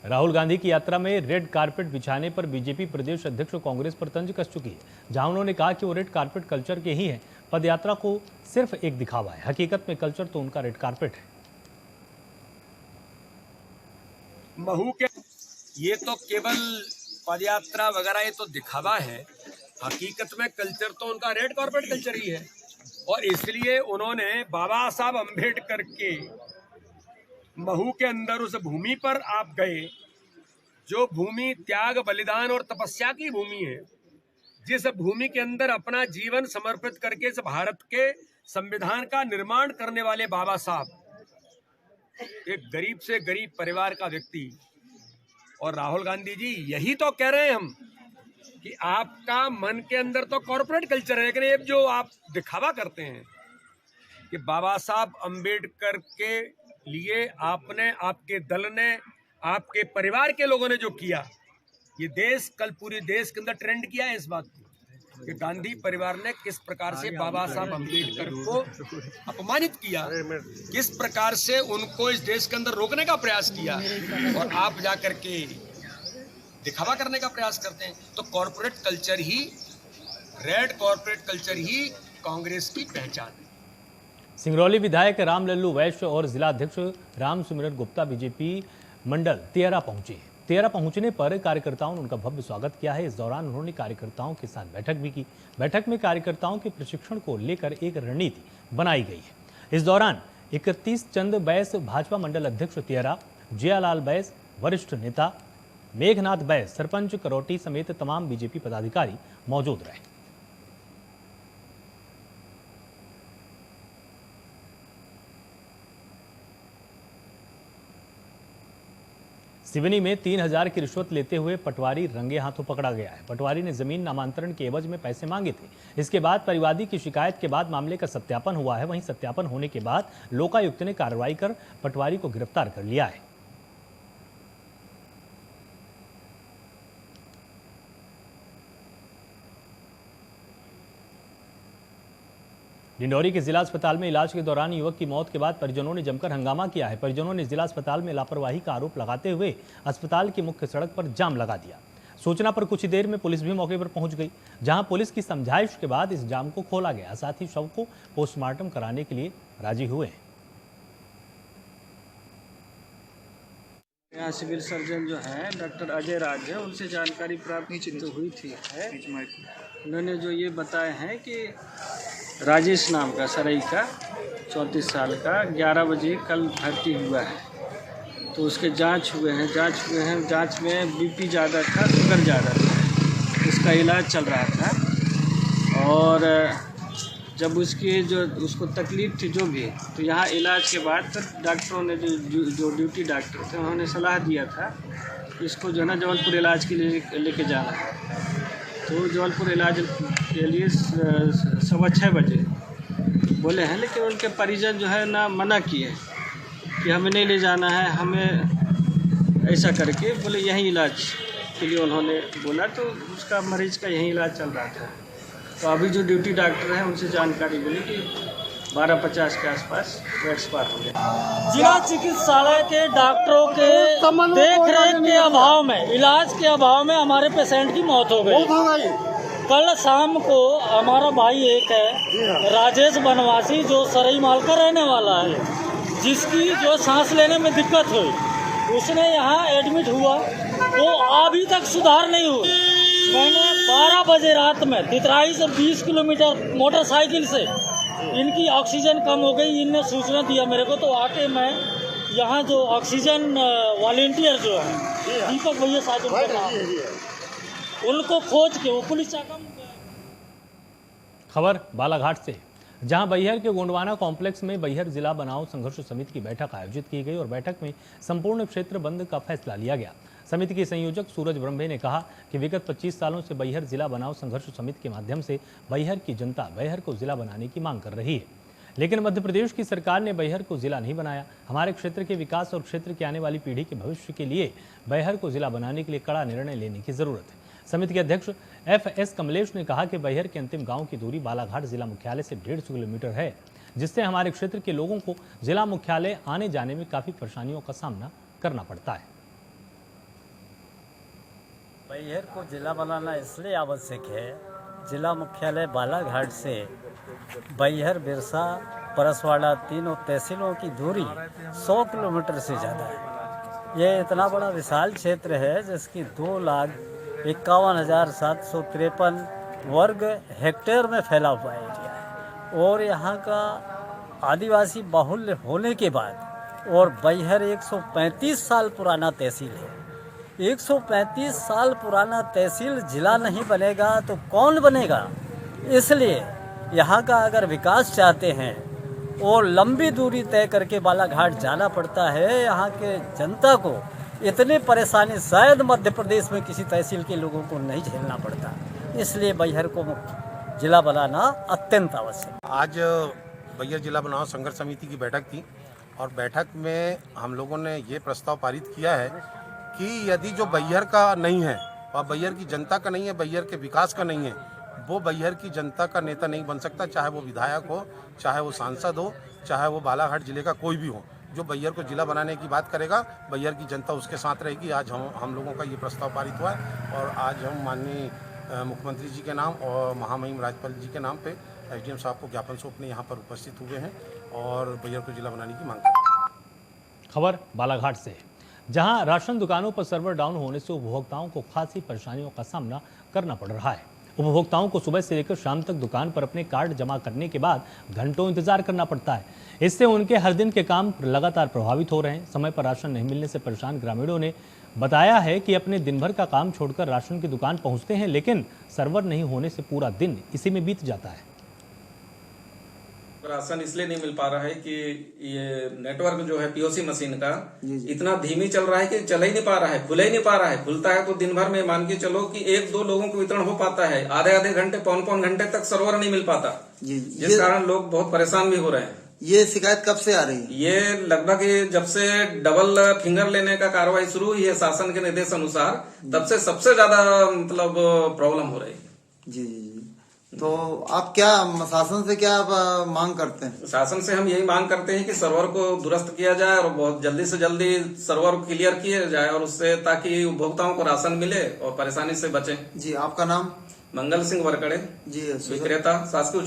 राहुल गांधी की यात्रा में रेड कारपेट बिछाने पर बीजेपी प्रदेश अध्यक्ष कांग्रेस पर तंज कस चुकी है, जहां उन्होंने कहा कि वो रेड कारपेट कल्चर के ही हैं। पदयात्रा को सिर्फ एक दिखावा है, हकीकत में कल्चर तो उनका रेड कारपेट है। महू के ये तो केवल पदयात्रा वगैरह ये तो दिखावा है, हकीकत में कल्चर तो उनका रेड कारपेट कल्चर ही है। और इसलिए उन्होंने बाबा साहब अम्बेडकर के महू के अंदर उस भूमि पर आप गए, जो भूमि त्याग बलिदान और तपस्या की भूमि है, जिस भूमि के अंदर अपना जीवन समर्पित करके इस भारत के संविधान का निर्माण करने वाले बाबा साहब, एक गरीब से गरीब परिवार का व्यक्ति। और राहुल गांधी जी यही तो कह रहे हैं हम कि आपका मन के अंदर तो कॉर्पोरेट कल्चर है, लेकिन ये जो आप दिखावा करते हैं कि बाबा साहब अम्बेडकर के लिए आपने, आपके दल ने, आपके परिवार के लोगों ने जो किया, ये देश कल पूरे देश के अंदर ट्रेंड किया है इस बात को कि गांधी परिवार ने किस प्रकार से बाबा साहब अम्बेडकर को अपमानित किया, किस प्रकार से उनको इस देश के अंदर रोकने का प्रयास किया, और आप जाकर के दिखावा करने का प्रयास करते हैं। तो कॉर्पोरेट कल्चर ही, रेड कॉर्पोरेट कल्चर ही कांग्रेस की पहचान है। सिंगरौली विधायक रामलल्लू वैश्य और जिला अध्यक्ष रामसिमरन गुप्ता बीजेपी मंडल तेरा पहुंचे। तेरा पहुंचने पर कार्यकर्ताओं ने उनका भव्य स्वागत किया है। इस दौरान उन्होंने कार्यकर्ताओं के साथ बैठक भी की। बैठक में कार्यकर्ताओं के प्रशिक्षण को लेकर एक रणनीति बनाई गई है। इस दौरान 31 चंद बैस भाजपा मंडल अध्यक्ष तेरा, जियालाल बैस वरिष्ठ नेता, मेघनाथ बैस सरपंच करौटी समेत तमाम बीजेपी पदाधिकारी मौजूद रहे। सिवनी में 3000 की रिश्वत लेते हुए पटवारी रंगे हाथों पकड़ा गया है। पटवारी ने जमीन नामांतरण के एवज में पैसे मांगे थे। इसके बाद परिवादी की शिकायत के बाद मामले का सत्यापन हुआ है। वहीं सत्यापन होने के बाद लोकायुक्त ने कार्रवाई कर पटवारी को गिरफ्तार कर लिया है। डिंडौरी के जिला अस्पताल में इलाज के दौरान युवक की मौत के बाद परिजनों ने जमकर हंगामा किया है। परिजनों ने जिला अस्पताल में लापरवाही का आरोप लगाते हुए अस्पताल की मुख्य सड़क पर जाम लगा दिया। सूचना पर कुछ ही देर में पुलिस भी मौके पर पहुंच गई, जहां पुलिस की समझाइश के बाद इस जाम को खोला गया। साथ ही शव को पोस्टमार्टम कराने के लिए राजी हुए। यहाँ सिविल सर्जन जो है डॉक्टर अजय राज है, उनसे जानकारी प्राप्त तो हुई थी है। उन्होंने जो ये बताए हैं कि राजेश नाम का सराई का 34 साल का 11 बजे कल भर्ती हुआ है। तो उसके जांच हुए हैं। जांच में बीपी ज़्यादा था, शुगर ज़्यादा था, उसका इलाज चल रहा था। और जब उसको तकलीफ़ थी जो भी, तो यहाँ इलाज के बाद फिर डॉक्टरों ने जो ड्यूटी डॉक्टर थे उन्होंने सलाह दिया था इसको जो है ना जबलपुर इलाज के लिए लेके जाना है। तो जबलपुर इलाज के लिए 6:15 बजे बोले हैं, लेकिन उनके परिजन जो है ना मना किए कि हमें नहीं ले जाना है, हमें ऐसा करके बोले यहीं इलाज के लिए उन्होंने बोला। तो उसका मरीज का यहीं इलाज चल रहा था। तो अभी जो ड्यूटी डॉक्टर हैं उनसे जानकारी मिली कि 12:50 के आसपास वो एक्सपायर हो गया। जिला चिकित्सालय के डॉक्टरों के देखरेख के अभाव में, इलाज के अभाव में हमारे पेशेंट की मौत हो गई। कल शाम को हमारा भाई एक है राजेश बनवासी, जो सरई माल का रहने वाला है, जिसकी जो सांस लेने में दिक्कत हुई, उसने यहाँ एडमिट हुआ। वो अभी तक सुधार नहीं हुई। मैंने 12 बजे रात में तितराई से 20 किलोमीटर मोटरसाइकिल से इनकी ऑक्सीजन कम हो गई, इनने सूचना दिया मेरे को। तो आके मैं यहाँ जो ऑक्सीजन वॉलेंटियर जो है दीपक भैया साहब, उनको खोज के वो पुलिस चाकम। खबर बालाघाट से, जहां बैहर के गोंडवाना कॉम्प्लेक्स में बैहर जिला बनाओ संघर्ष समिति की बैठक आयोजित की गई और बैठक में संपूर्ण क्षेत्र बंद का फैसला लिया गया। समिति के संयोजक सूरज ब्रह्मे ने कहा कि विगत 25 सालों से बैहर जिला बनाओ संघर्ष समिति के माध्यम से बैहर की जनता बैहर को जिला बनाने की मांग कर रही है, लेकिन मध्य प्रदेश की सरकार ने बैहर को जिला नहीं बनाया। हमारे क्षेत्र के विकास और क्षेत्र की आने वाली पीढ़ी के भविष्य के लिए बैहर को जिला बनाने के लिए कड़ा निर्णय लेने की जरूरत है। समिति के अध्यक्ष FS कमलेश ने कहा कि बैहर के अंतिम गांव की दूरी बालाघाट जिला मुख्यालय से 150 किलोमीटर है, जिससे हमारे क्षेत्र के लोगों को जिला मुख्यालय आने जाने में काफी परेशानियों का सामना करना पड़ता है। बैहर को जिला बनाना इसलिए आवश्यक है, जिला मुख्यालय बालाघाट से बैहर, बिरसा, परसवाड़ा तीनों तहसीलों की दूरी 100 किलोमीटर से ज़्यादा है। ये इतना बड़ा विशाल क्षेत्र है जिसकी 2,51,753 वर्ग हेक्टेयर में फैला हुआ एरिया है और यहाँ का आदिवासी बाहुल्य होने के बाद और बैहर 135 साल पुराना तहसील है। 135 साल पुराना तहसील जिला नहीं बनेगा तो कौन बनेगा? इसलिए यहाँ का अगर विकास चाहते हैं और लंबी दूरी तय करके बालाघाट जाना पड़ता है, यहाँ के जनता को इतनी परेशानी शायद मध्य प्रदेश में किसी तहसील के लोगों को नहीं झेलना पड़ता। इसलिए बैहर को जिला बनाना अत्यंत आवश्यक। आज बैहर जिला बनाओ संघर्ष समिति की बैठक थी और बैठक में हम लोगों ने ये प्रस्ताव पारित किया है कि यदि जो बैहर का नहीं है और बैहर की जनता का नहीं है, बैहर के विकास का नहीं है, वो बैहर की जनता का नेता नहीं बन सकता, चाहे वो विधायक हो, चाहे वो सांसद हो, चाहे वो बालाघाट जिले का कोई भी हो। जो बैहर को जिला बनाने की बात करेगा, बैहर की जनता उसके साथ रहेगी। आज हम लोगों का ये प्रस्ताव पारित हुआ है और आज हम माननीय मुख्यमंत्री जी के नाम और महामहिम राज्यपाल जी के नाम पे एसडीएम साहब को ज्ञापन सौंपने यहाँ पर उपस्थित हुए हैं और बैहर को जिला बनाने की मांग कर रहे हैं। खबर बालाघाट से, जहां राशन दुकानों पर सर्वर डाउन होने से उपभोक्ताओं को खासी परेशानियों का सामना करना पड़ रहा है। उपभोक्ताओं को सुबह से लेकर शाम तक दुकान पर अपने कार्ड जमा करने के बाद घंटों इंतजार करना पड़ता है। इससे उनके हर दिन के काम लगातार प्रभावित हो रहे हैं। समय पर राशन नहीं मिलने से परेशान ग्रामीणों ने बताया है कि अपने दिन भर का काम छोड़कर राशन की दुकान पहुंचते हैं, लेकिन सर्वर नहीं होने से पूरा दिन इसी में बीत जाता है। राशन इसलिए नहीं मिल पा रहा है कि ये नेटवर्क जो है पीओसी मशीन का इतना धीमी चल रहा है कि चल ही नहीं पा रहा है, खुल ही नहीं पा रहा है। खुलता है तो दिन भर में मान के चलो कि 1-2 लोगों को वितरण हो पाता है, आधे घंटे पौन घंटे तक सर्वर नहीं मिल पाता, जिस कारण लोग बहुत परेशान भी हो रहे हैं। ये शिकायत कब से आ रही है? ये लगभग जब से डबल फिंगर लेने का कार्रवाई शुरू हुई है शासन के निर्देश अनुसार, तब से सबसे ज्यादा मतलब प्रॉब्लम हो रही है। जी जी जी। तो आप क्या शासन से क्या मांग करते हैं? शासन से हम यही मांग करते हैं कि सर्वर को दुरुस्त किया जाए और बहुत जल्दी से जल्दी सर्वर क्लियर किया जाए और उससे ताकि उपभोक्ताओं को राशन मिले और परेशानी से बचें। जी, आपका नाम? मंगल सिंह वरकड़े, जी, विक्रेता, शासकीय